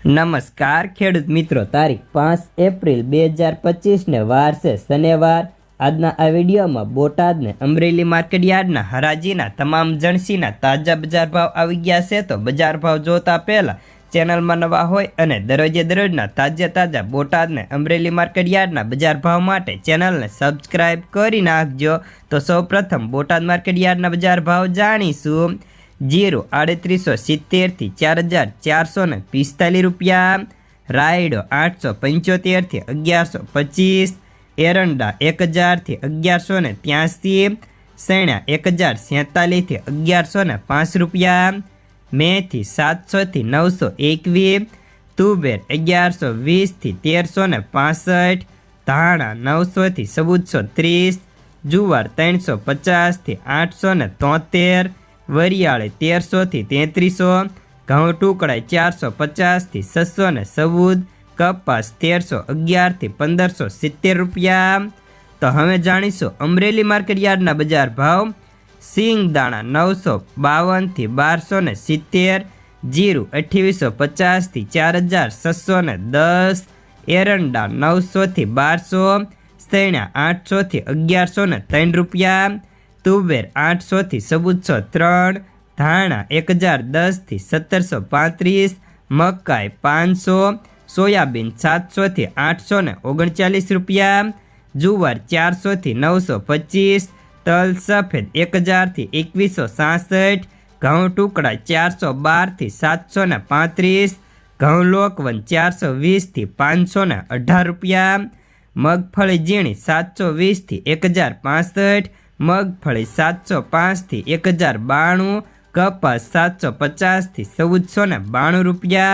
નમસ્કાર ખેડૂત મિત્રો, તારીખ 5 એપ્રિલ 2025 ને વાર છે શનિવાર। આજના આ વિડીયોમાં બોટાદને અમરેલી માર્કેટ યાર્ડના હરાજીના તમામ જણસીના તાજા બજાર ભાવ આવી ગયા છે। તો બજાર ભાવ જોતા પહેલા ચેનલમાં નવા હોય અને દરરોજે દરરોજના તાજા બોટાદને અમરેલી માર્કેટ યાર્ડના બજાર ભાવ માટે ચેનલને સબસ્ક્રાઇબ કરી નાખજો। તો સૌપ્રથમ બોટાદ માર્કેટ યાર્ડના બજાર ભાવ જાણીશું। जीरो 3870 थी 4445 रुपया, रायडो 875 थी 1125, एरंडा 1000 थी 1183, सैणा 1047 थी 1105 रुपया, मेथी 700 थी 921, तुबेर 1120 थी 1365, धाणा 900 थी 1430, जुवार 350 थी 873, वरियाळे 1300 थी 3300, घऊं टुकड़ा 450 थी 614, कपास 1311 थी 1570 रुपया। तो हमें जाणीशो अमरेली मार्केट यार्डना बजार भाव। सींगदाणा 952 थी 1270, जीरु 2850 थी 4610, एरंडा 900 थी 1200, सैणा 800 थी 1103 रुपया, तुबेर 800 थी 1403, धाणा 1010 थी 1735, मकाई 500, सोयाबीन 700 थी 839 रुपया, जुवार 400 थी 925, तल सफेद 1000 थी 2166, घऊं टुकड़ा 412 थी 735, घऊं लोकवन 420 थी 518 रुपया, मगफળી ઝીણી 720 थी 1065, मगफળી 705 थी 1092, कपास 750 थी 1492 रुपया।